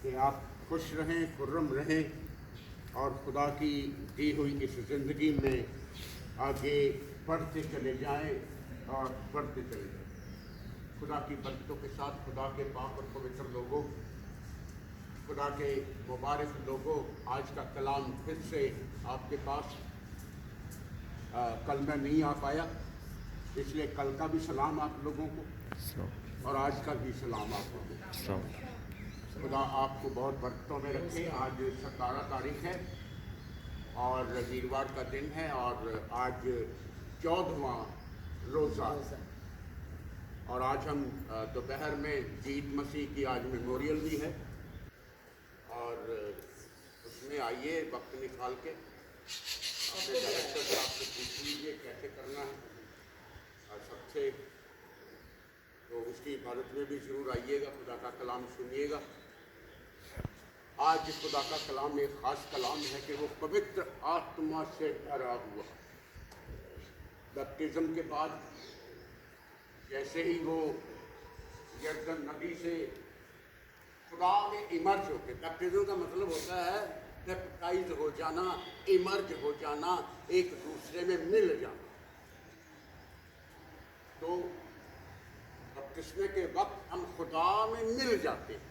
कि आप खुश रहें, खुर्रम रहें और खुदा की दी हुई इस ज़िंदगी में आगे बढ़ते चले जाएं और बढ़ते चले जाएं। खुदा की बरकतों के साथ खुदा के पाक और पवित्र लोगों, खुदा के मुबारक लोगों, आज का कलाम फिर से आपके पास कल मैं नहीं आ पाया, इसलिए कल का भी सलाम आप लोगों को और आज का भी सलाम आप लोगों को। खुदा आपको बहुत बरकतों में रखे। आज 17 तारीख है और वीरवार का दिन है और आज 14वां रोज़ा और आज हम दोपहर में ईद मसीह की आज मेमोरियल भी है और उसमें आइए वक्त निकाल के अपने डायरेक्टर साहब से पूछ लीजिए कैसे करना है और सबसे तो उसकी इबादत में भी ज़रूर आइएगा, खुदा का कलाम सुनिएगा। आज खुदा का कलाम एक ख़ास कलाम है कि वो पवित्र आत्मा से भरा हुआ। बैप्टिज़्म के बाद जैसे ही वो यरदन नदी से खुदा में इमर्ज होते, बैप्टिज़्म का मतलब होता है बैप्टाइज हो जाना, इमर्ज हो जाना, एक दूसरे में मिल जाना। तो बपतिस्मे के वक्त हम खुदा में मिल जाते हैं।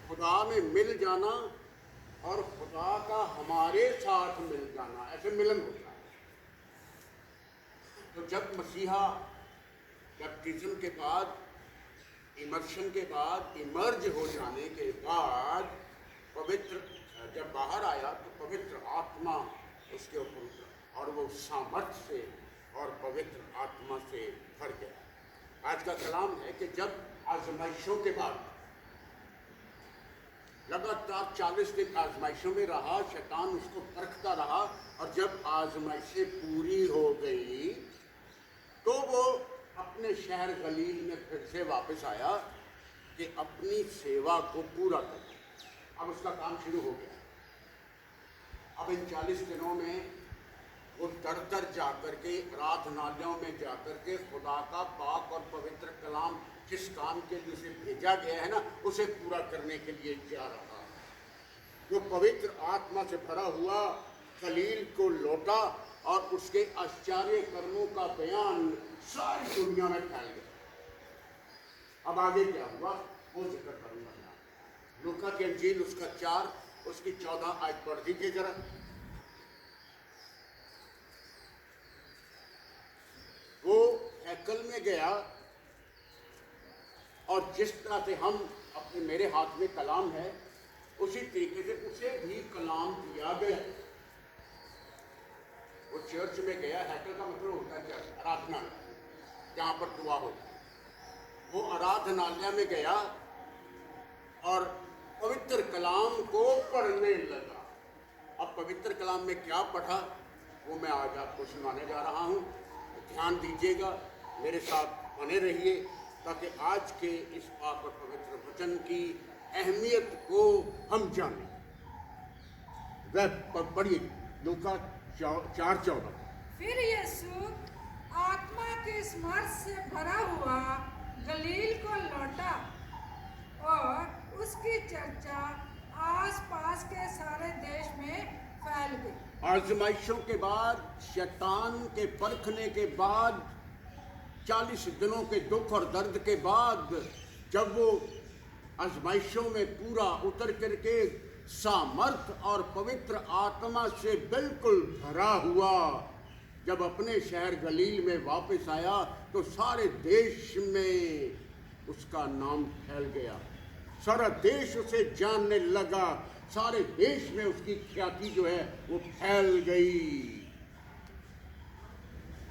खुदा में मिल जाना और खुदा का हमारे साथ मिल जाना, ऐसे मिलन होता है। तो जब मसीहा बैप्टिज्म के बाद, इमर्शन के बाद, इमर्ज हो जाने के बाद पवित्र जब बाहर आया तो पवित्र आत्मा उसके ऊपर उतरा और वो सामर्थ्य से और पवित्र आत्मा से भर गया। आज का कलाम है कि जब आजमाइशों के बाद लगातार 40 दिन आजमाइशों में रहा, शैतान उसको परखता रहा और जब आजमाइशें पूरी हो गई तो वो अपने शहर गलील में फिर से वापस आया कि अपनी सेवा को पूरा कर। अब उसका काम शुरू हो गया। अब इन 40 दिनों में वो दर दर जा कर के, आराधनालयों में जा कर के खुदा का पाक और पवित्र कलाम जिस काम के लिए उसे भेजा गया है ना, उसे पूरा करने के लिए जा रहा है। वो पवित्र आत्मा से भरा हुआ खलील को लौटा और उसके आश्चर्य कर्मों का बयान सारी दुनिया में फैल गया। अब आगे क्या हुआ वो जिक्र करूंगा। लूका की अंजील उसका 4 उसकी 14 आयत पढ़ दीजिए जरा। वो हैकल में गया और जिस तरह से हम अपने मेरे हाथ में कलाम है उसी तरीके से उसे भी कलाम दिया गया। वो चर्च में गया, हैकल का मतलब होता है चर्च, आराधनालय, जहाँ पर दुआ होती है। वो आराधनालय में गया और पवित्र कलाम को पढ़ने लगा। अब पवित्र कलाम में क्या पढ़ा वो मैं आज आपको सुनाने जा रहा हूँ। ध्यान दीजिएगा, मेरे साथ बने रहिए ताकि आज के इस पाक और पवित्र वचन की अहमियत को हम जानें। वह पढ़िए लूका 4:14। फिर यीशु आत्मा के स्मर्श से भरा हुआ गलील को लौटा और उसकी चर्चा आसपास के सारे देश में फैल गई। आजमाइशों के बाद, शैतान के परखने के बाद, 40 दिनों के दुख और दर्द के बाद जब वो आजमाइशों में पूरा उतर करके सामर्थ और पवित्र आत्मा से बिल्कुल भरा हुआ जब अपने शहर गलील में वापस आया तो सारे देश में उसका नाम फैल गया। सारा देश उसे जानने लगा, सारे देश में उसकी ख्याति जो है वो फैल गई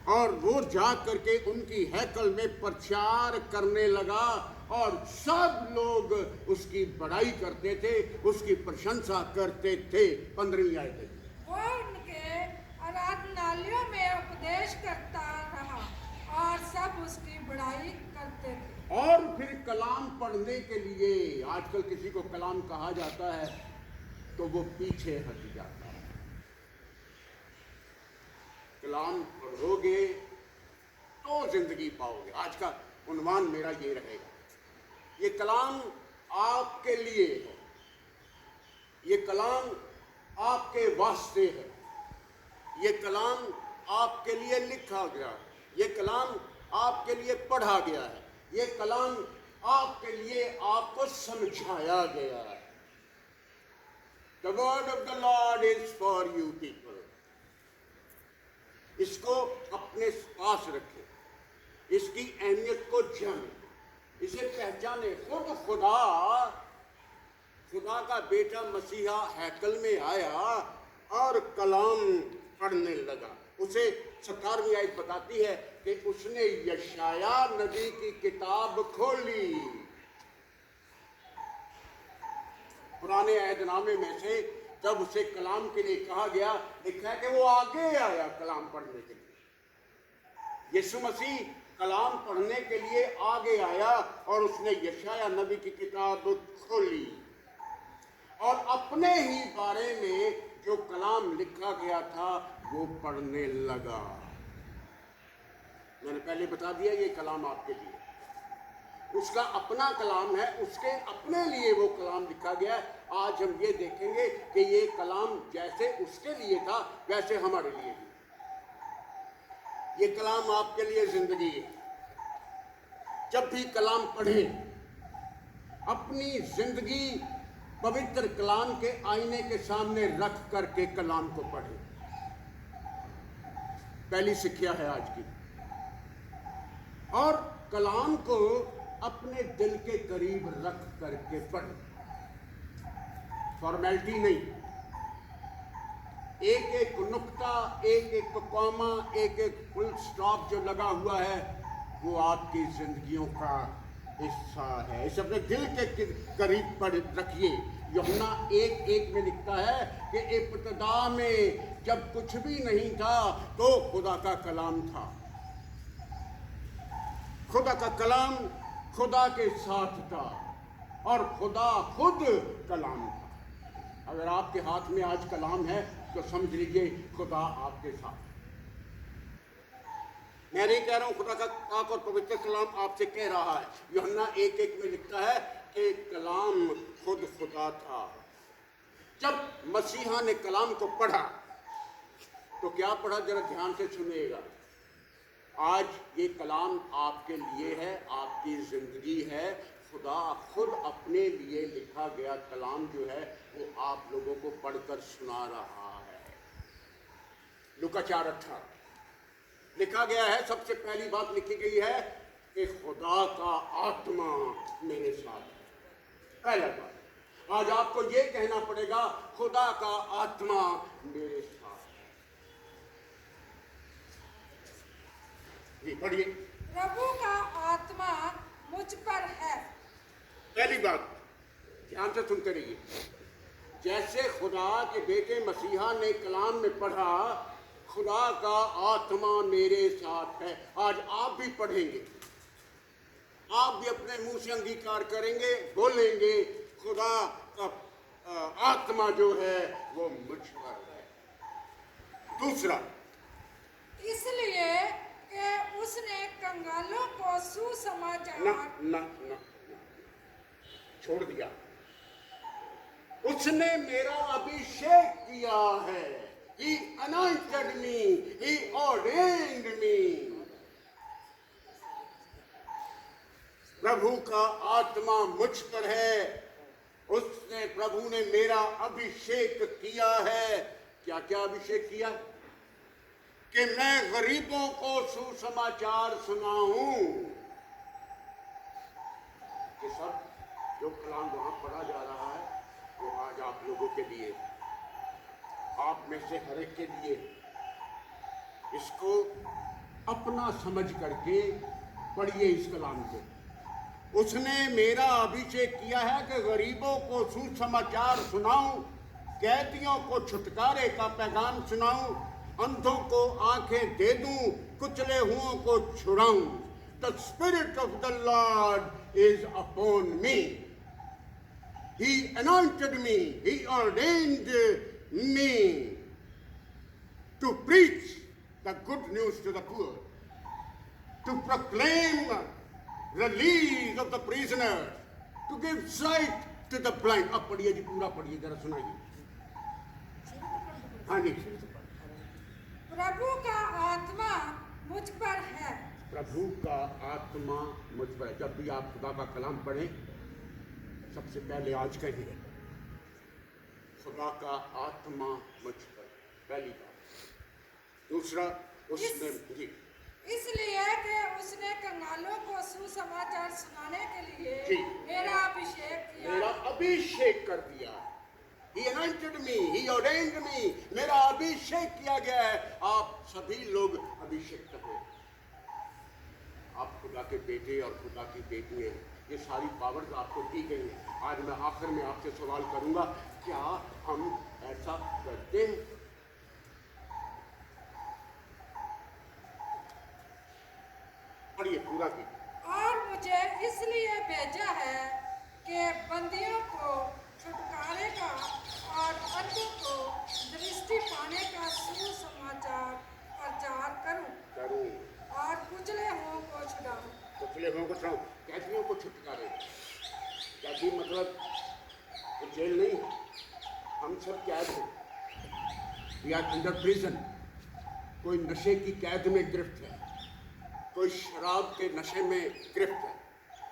और वो जा करके उनकी हैकल में प्रचार करने लगा और सब लोग उसकी बड़ाई करते थे, उसकी प्रशंसा करते थे। 15वीं आयत। वो उनके आराधनालयों में उपदेश करता रहा और सब उसकी बड़ाई करते थे। और फिर कलाम पढ़ने के लिए, आजकल किसी को कलाम कहा जाता है तो वो पीछे हट जाता है। कलाम पढ़ोगे तो जिंदगी पाओगे। आज का उन्वान मेरा ये रहेगा। ये कलाम आपके लिए है, ये कलाम आपके वास्ते है, ये कलाम आपके लिए लिखा गया है, ये कलाम आपके लिए पढ़ा गया है, ये कलाम आपके लिए आपको समझाया गया है। The word of the Lord is for you people. इसको अपने पास रखें, इसकी अहमियत को जानें, इसे पहचाने। खुदा का बेटा मसीहा हैकल में आया और कलाम पढ़ने लगा। उसे 17वीं आयत बताती है कि उसने यशाया नबी की किताब खोली। पुराने अहदनामे में से जब उसे कलाम के लिए कहा गया, लिखा है कि वो आगे आया कलाम पढ़ने के लिए। यीशु मसीह कलाम पढ़ने के लिए आगे आया और उसने यशाया नबी की किताब खोली और अपने ही बारे में जो कलाम लिखा गया था वो पढ़ने लगा। मैंने पहले बता दिया ये कलाम आपके लिए, उसका अपना कलाम है, उसके अपने लिए वो कलाम लिखा गया है। आज हम ये देखेंगे कि ये कलाम जैसे उसके लिए था वैसे हमारे लिए भी। ये कलाम आपके लिए जिंदगी है। जब भी कलाम पढ़ें, अपनी जिंदगी पवित्र कलाम के आईने के सामने रख करके कलाम को पढ़ें। पहली शिक्षा है आज की। और कलाम को अपने दिल के करीब रख करके पढ़ें, फॉर्मेलिटी नहीं। एक एक नुक्ता, एक एक कॉमा, एक एक फुल स्टॉप जो लगा हुआ है वो आपकी जिंदगियों का हिस्सा है। इसे अपने दिल के करीब पढ़ रखिए। यूहन्ना 1:1 में लिखता है कि इब्तिदा में जब कुछ भी नहीं था तो खुदा का कलाम था। खुदा का कलाम खुदा के साथ था और खुदा खुद कलाम था। अगर आपके हाथ में आज कलाम है तो समझ लीजिए खुदा आपके साथ। मैं नहीं कह रहा हूं, खुदा का पाक और पवित्र कलाम आपसे कह रहा है। यूहन्ना 1:1 में लिखता है कि कलाम खुद खुदा था। जब मसीहा ने कलाम को पढ़ा तो क्या पढ़ा, जरा ध्यान से सुनिएगा। आज ये कलाम आपके लिए है, आपकी जिंदगी है। खुदा खुद अपने लिए लिखा गया कलाम जो है वो आप लोगों को पढ़कर सुना रहा है। लूका 4:18 लिखा गया है, सबसे पहली बात लिखी गई है कि खुदा का आत्मा मेरे साथ है। पहला बात आज आपको ये कहना पड़ेगा, खुदा का आत्मा मेरे साथ है। जी पढ़िए। प्रभु का आत्मा मुझ पर है। पहली बात ध्यान से सुनते रहिए। जैसे खुदा के बेटे मसीहा ने कलाम में पढ़ा, खुदा का आत्मा मेरे साथ है। आज आप भी पढ़ेंगे, आप भी अपने मुंह से अंगीकार करेंगे, बोलेंगे खुदा का आत्मा जो है वो मुझ पर है। दूसरा, इसलिए कि उसने कंगालों को सुसमाचार ना छोड़ दिया। उसने मेरा अभिषेक किया है। He anointed me, he ordained me. प्रभु का आत्मा मुझ पर है। उसने, प्रभु ने मेरा अभिषेक किया है। क्या क्या अभिषेक किया? कि मैं गरीबों को सुसमाचार सुनाऊं। ये सब जो कलाम वहां पढ़ा जा रहा है वो आज आप लोगों के लिए, आप में से हर एक के लिए। इसको अपना समझ करके पढ़िए इस कलाम को। उसने मेरा अभिषेक किया है कि गरीबों को सुसमाचार सुनाऊं, कैदियों को छुटकारे का पैगाम सुनाऊं, अंधों को आंखें दे दूं, कुचले हुओं को छुड़ाऊं। The Spirit of the Lord is upon me. He anointed me, he ordained me to preach the good news to the poor, to proclaim release of the prisoners, to give sight to the blind. अब पढ़िए जी, पूरा पढ़िए, जरा सुनाइए। हाँ जी। प्रभु का आत्मा मुझ पर है। प्रभु का आत्मा मुझ पर है। जब भी आप खुदा का कलाम पढ़ें, सबसे पहले आज कहिए, खुदा का आत्मा मुझ पर, पहली बात। दूसरा, उसने जी, इसलिए कि उसने कंगालों को सुसमाचार सुनाने के लिए जी, मेरा अभिषेक किया। मेरा अभिषेक कर दिया। He anointed me, he ordained me, मेरा अभिषेक किया गया है। आप सभी लोग अभिषेक हैं। आप खुदा के बेटे और खुदा की बेटी हैं। ये सारी पावर्स आपको दी गई हैं। आज मैं आखिर में आपसे सवाल करूंगा, क्या हम ऐसा करते हैं? पढ़िए पूरा की। और मुझे इसलिए भेजा है कि बंदियों को छुटकारे का और अंधों को दृष्टि पाने का सुसमाचार प्रचार करूं और कुचले हुओं को छुड़ाऊं। कुचले हुओं को छुड़ाऊं, कैदियों को छुटकारे। कैदी मतलब जेल नहीं, हम सब कैद हैं। We are under prison. कोई नशे की कैद में गिरफ्त है, कोई शराब के नशे में गिरफ्त है,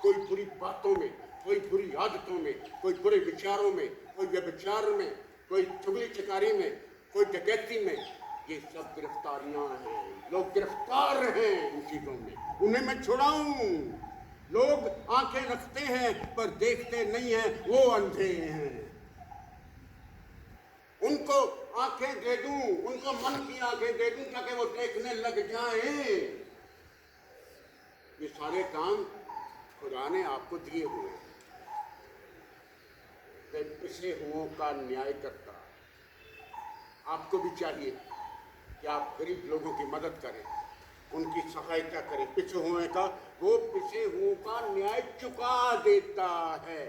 कोई बुरी बातों में, कोई बुरी आदतों में, कोई बुरे विचारों में, कोई व्यभिचार में, कोई चुगली चकारी में, कोई डकैती में। ये सब गिरफ्तारियां हैं। लोग गिरफ्तार हैं इन चीजों में। उन्हें मैं छुड़ाऊं। लोग आंखें रखते हैं पर देखते नहीं हैं, वो अंधे हैं। उनको आंखें दे दूं, उनको मन की आंखें दे दूं ताकि वो देखने लग जाएं। ये सारे काम खुदा ने आपको दिए हुए हैं। पिछले हुओं का न्याय करता। आपको भी चाहिए कि आप गरीब लोगों की मदद करें, उनकी सहायता करें। पिछे हुए का, वो पिछे हुओं का न्याय चुका देता है,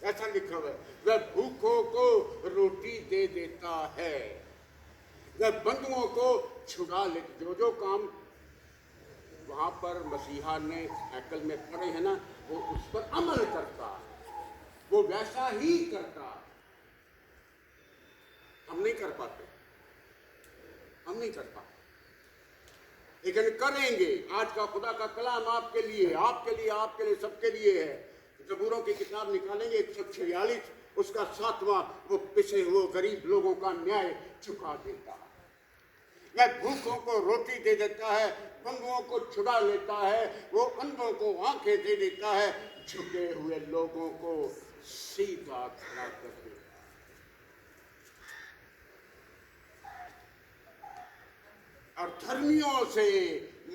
ऐसा लिखा हुआ है। वह भूखों को रोटी दे देता है, वह बंधुओं को छुड़ा लेता। जो जो काम वहां पर मसीहा ने हैकल में पढ़े हैं ना, वो उस पर अमल करता है, वो वैसा ही करता है। हम नहीं कर पाते, हम नहीं कर पाते, लेकिन करेंगे। आज का खुदा का कलाम आपके लिए, आपके लिए, आपके लिए, सबके लिए है। ज़बूरों की किताब निकालेंगे 146, उसका 7वां, वो पिछे हुए गरीब लोगों का न्याय चुका देता है। वह भूखों को रोटी दे देता है, बंधुओं को छुड़ा लेता है, वो अंधों को आंखें दे देता है, झुके हुए लोगों को सीधा खड़ा कर देता है। और धर्मियों से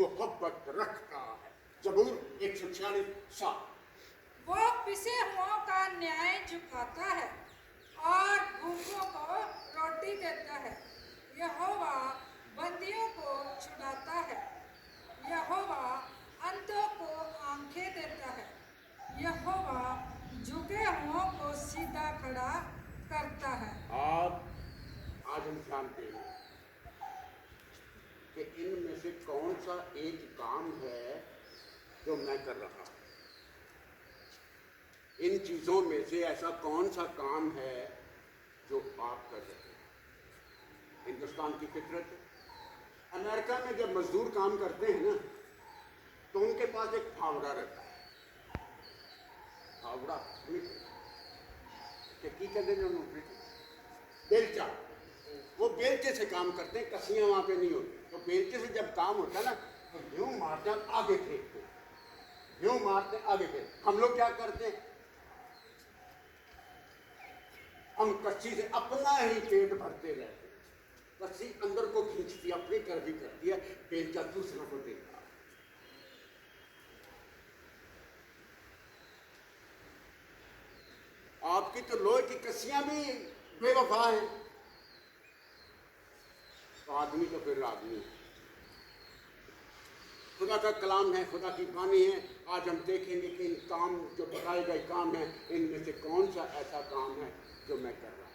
मोहब्बत रखता है। ज़बूर 146:7। वो पिसे हुओं का न्याय चुकाता है और भूखों को रोटी देता है। यहोवा बंदियों को छुड़ाता है, यहोवा अंधों को आंखें देता है, यहोवा झुके हुओं को सीधा खड़ा करता है। आज हम जानते हैं कि इनमें से कौन सा एक काम है जो मैं कर रहा हूं। इन चीजों में से ऐसा कौन सा काम है जो आप कर रहे हैं। हिंदुस्तान की फितरत है। अमेरिका में जब मजदूर काम करते हैं ना, तो उनके पास एक फावड़ा रहता है। फावड़ा की कहते हैं, बेलचा। वो बेलचे से काम करते हैं, कसियां वहां पे नहीं होती। तो बेलचे से जब काम होता है ना, तो यूं मारते हैं आगे फेंकते, यूं मारते आगे फेंकते। हम लोग क्या करते हैं, हम कच्ची से अपना ही पेट भरते रहते। कच्ची अंदर को खींचती, अपनी तरफ ही करती है, बेलचा दूसरों को देता। आपकी तो लोहे की कस्सियां भी बेवफा हैं, तो आदमी तो फिर आदमी। खुदा का कलाम है, खुदा की वाणी है। आज हम देखेंगे कि इन काम जो बताए गए काम हैं, इनमें से कौन सा ऐसा काम है जो मैं कर रहा हूँ,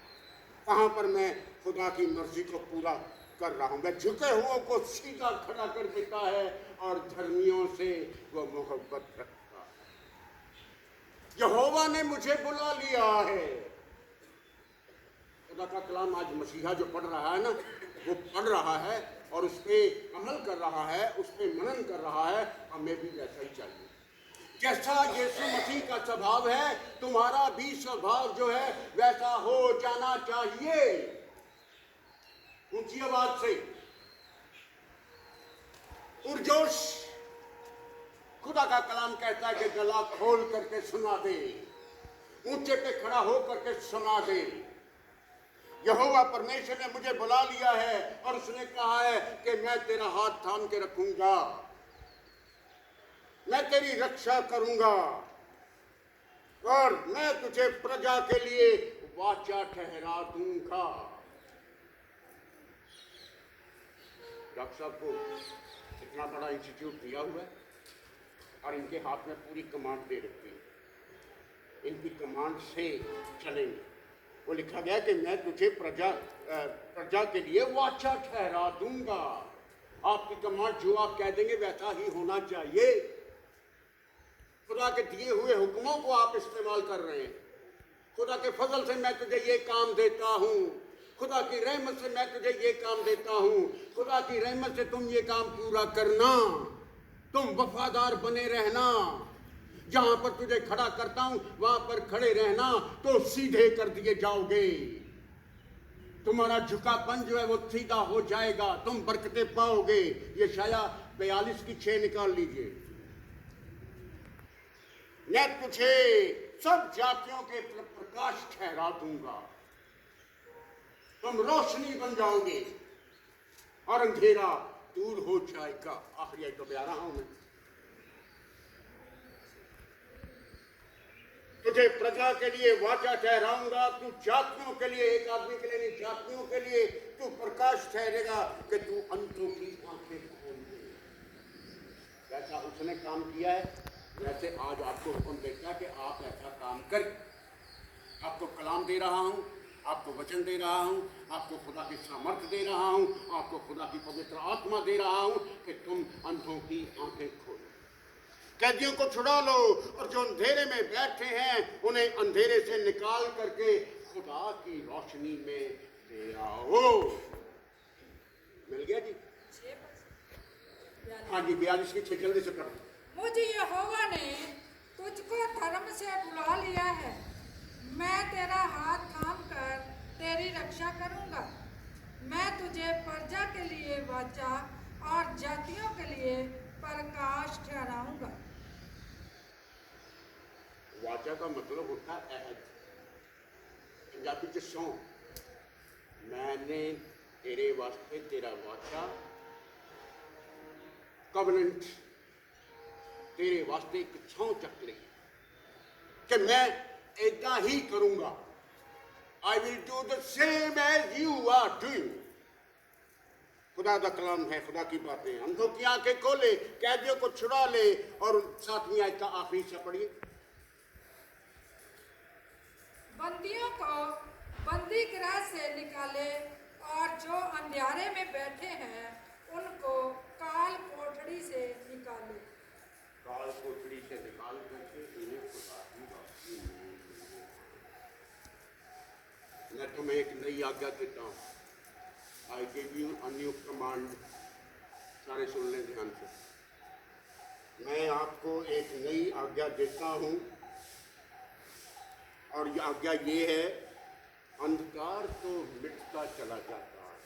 कहाँ पर मैं खुदा की मर्जी को पूरा कर रहा हूँ। मैं झुके हुओं को सीधा खड़ा कर देता है और धर्मियों से वो मोहब्बत रखता है। यहोवा ने मुझे बुला लिया है। खुदा का कलाम आज मसीहा जो पढ़ रहा है ना, वो पढ़ रहा है और उस पर अमल कर रहा है, उस पर मनन कर रहा है। हमें भी वैसा ही चाहिए। जैसा यीशु मसीह का स्वभाव है, तुम्हारा भी स्वभाव जो है वैसा हो जाना चाहिए। ऊंची आवाज से, पुरजोश। खुदा का कलाम कहता है कि गला खोल करके सुना दे, ऊंचे पे खड़ा हो करके सुना दे। यहोवा परमेश्वर ने मुझे बुला लिया है और उसने कहा है कि मैं तेरा हाथ थाम के रखूंगा, मैं तेरी रक्षा करूंगा और मैं तुझे प्रजा के लिए वाचा ठहरा दूंगा। डॉक्टर साहब को इतना बड़ा इंस्टीट्यूट दिया हुआ है और इनके हाथ में पूरी कमांड दे रखी है, इनकी कमांड से चलेंगे। वो लिखा गया कि मैं तुझे प्रजा के लिए वाचा ठहरा दूंगा। आपकी कमांड जो आप कह देंगे वैसा ही होना चाहिए। खुदा के दिए हुए हुक्मों को आप इस्तेमाल कर रहे हैं। खुदा के फजल से मैं तुझे ये काम देता हूँ, खुदा की रहमत से मैं तुझे ये काम देता हूँ, खुदा की रहमत से तुम ये काम पूरा करना, तुम वफादार बने रहना, जहां पर तुझे खड़ा करता हूं वहां पर खड़े रहना, तो सीधे कर दिए जाओगे। तुम्हारा झुकापन जो है वो सीधा हो जाएगा, तुम बरकतें पाओगे। यशाया 42 की 6 निकाल लीजिए। मैं तुझे सब जातियों के प्रकाश ठहरा दूंगा, तुम रोशनी बन जाओगे और अंधेरा दूर हो जाएगा। आखिरी आयत पे आ रहा हूं मैं। तुझे प्रजा के लिए वाचा ठहराऊंगा, तू जातियों के लिए, एक आदमी के लिए नहीं, जातियों के लिए तू प्रकाश ठहरेगा कि तू अंतों की आंखें खोल दे। जैसा उसने काम किया है वैसे आज आपको हुक्म देता है कि आप ऐसा काम कर। आपको कलाम दे रहा हूं, आपको वचन दे रहा हूं, आपको खुदा की सामर्थ दे रहा हूं, आपको खुदा की पवित्र आत्मा दे रहा हूं कि तुम अंधों की आंखें खोलो, कैदियों को छुड़ा लो और जो अंधेरे में बैठे हैं उन्हें अंधेरे से निकाल करके खुदा की रोशनी में ले आओ। मिल गया जी? हाँ जी, 42 की 6 जल्दी से पढ़ो। मुझे यहोवा ने तुझको धर्म से बुला लिया है, मैं तेरा हाथ थाम कर तेरी रक्षा करूंगा, मैं तुझे प्रजा के लिए वाचा और जातियों के लिए प्रकाश ठहराऊंगा। वाचा का मतलब होता है अहद, पंजाबी च सौं। मैंने तेरे वास्ते तेरा वाचा, कवनेंट, तेरे वास्ते एक सौं चक ली कि मैं ऐदा ही करूंगा। I will do the same as you are doing. खुदा का कलाम है, खुदा की बातें। अंधों की आंखें खोले, कैदियों को छुड़ा ले। और 7वीं आयत का आखिरी हिस्सा पढ़िए। बंदियों को बंदी गृह से निकाले और जो अंधियारे में बैठे हैं उनको काल कोठड़ी से निकाले। काल कोठड़ी से निकाल करके उन्हें खुदा की बात। मैं तुम्हें एक नई आज्ञा देता हूँ। I give you a new command. सारे सुन लें ध्यान से। मैं आपको एक नई आज्ञा देता हूँ और यह आज्ञा ये है, अंधकार तो मिटता चला जाता है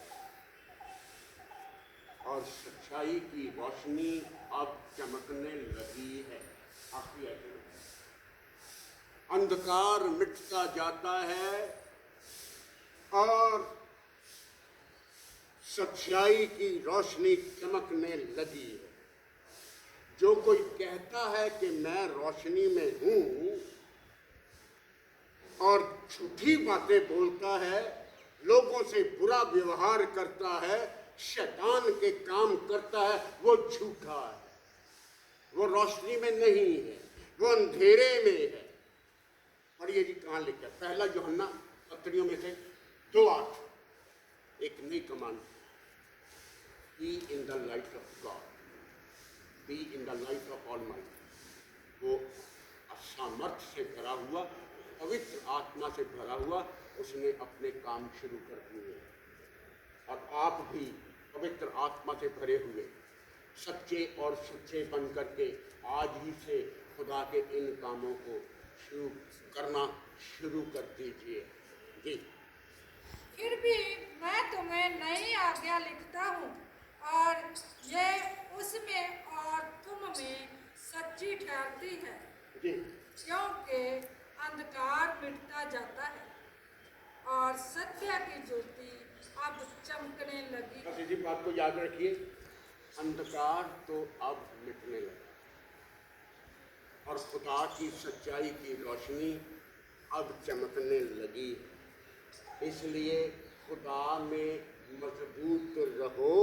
और सच्चाई की रोशनी अब चमकने लगी है। आखिरी आयत में, अंधकार मिटता जाता है और सच्चाई की रोशनी चमकने लगी है। जो कोई कहता है कि मैं रोशनी में हूं और झूठी बातें बोलता है, लोगों से बुरा व्यवहार करता है, शैतान के काम करता है, वो झूठा है, वो रोशनी में नहीं है, वो अंधेरे में है। पढ़िए जी, कहाँ लिखा? पहला यूहन्ना पत्रियों में से 2:8, एक नई command. Be in the light of God, be in the light of almighty. वो सामर्थ्य से भरा हुआ, पवित्र आत्मा से भरा हुआ उसने अपने काम शुरू कर दिए। और आप भी पवित्र आत्मा से भरे हुए सच्चे और सच्चे बन करके आज ही से खुदा के इन कामों को शुरू करना शुरू कर दीजिए। जी। फिर भी मैं तुम्हें नई आज्ञा लिखता हूँ, और ये उसमें और तुम में सच्ची ठहरती है, जी। क्योंकि अंधकार मिटता जाता है और सत्य की ज्योति अब चमकने लगी। बस इसी बात को याद रखिए, अंधकार तो अब मिटने लगा और खुदा की सच्चाई की रोशनी अब चमकने लगी। इसलिए खुदा में मजबूत रहो।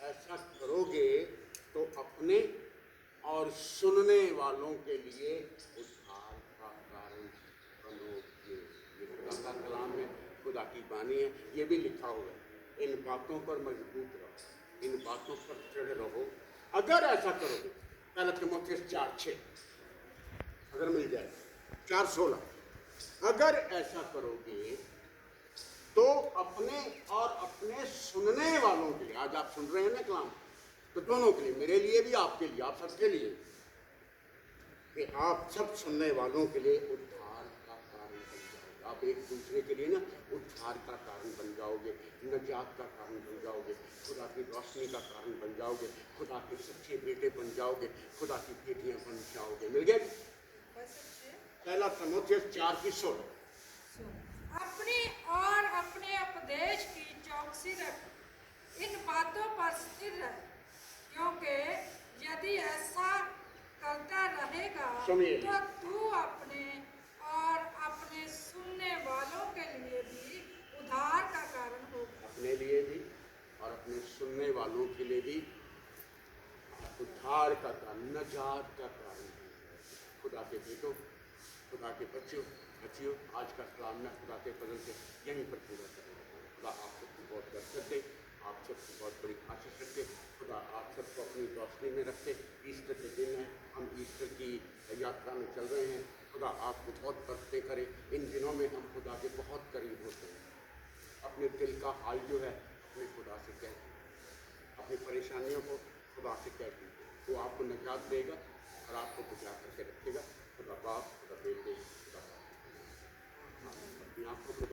ऐसा करोगे तो अपने और सुनने वालों के लिए उद्धार का कारण बनोगे। ये खुदा का कलाम है, खुदा की बानी है, ये भी लिखा हुआ है। इन बातों पर मजबूत रहो, इन बातों पर चढ़े रहो। अगर ऐसा करोगे, पहला तीमुथियुस 4:6 अगर मिल जाए, 4:16, अगर ऐसा करोगे तो अपने और अपने सुनने वालों के लिए, आज आप सुन रहे हैं ना कलाम, तो दोनों के लिए, मेरे लिए भी, आपके लिए, आप सबके लिए, कि आप सब सुनने वालों के लिए उद्धार का कारण बन जाओगे। आप एक दूसरे के लिए ना उद्धार का कारण बन जाओगे, नजात का कारण बन जाओगे, खुदा की रोशनी का कारण बन जाओगे, खुदा के सच्चे बेटे बन जाओगे, खुदा की बेटियां बन जाओगे। मिल गया? पहला तीमुथियुस 4:16। अपनी और अपने उपदेश की चौकसी रख, इन बातों पर स्थिर रह, क्योंकि यदि ऐसा करता रहेगा सुनिए। तो तू अपने और अपने सुनने वालों के लिए भी उद्धार का कारण होगा। अपने लिए भी और अपने सुनने वालों के लिए भी उद्धार का कारण, नजात का कारण। खुदा के बेटों, खुदा के बच्चों, आज का कलाम में खुदा के फजल से यहीं पर पूरा करेंगे। खुदा आप सबको बहुत बरकत दे, आप सबको बहुत बड़ी आशीष रखे, खुदा आप सबको अपनी रोशनी में रखे। ईस्टर के दिन है, हम ईस्टर की यात्रा में चल रहे हैं। खुदा आपको बहुत बरकतें करे। इन दिनों में हम खुदा के बहुत करीब होते हैं। अपने दिल का हाल जो है अपने खुदा से कह दीजिए, अपनी परेशानियों को खुदा से कह दीजिए, वो आपको निजात देगा और आपको बचा करके रखेगा। खुदा बाप, खुदा बेटे, खुदा अपनी आंखों को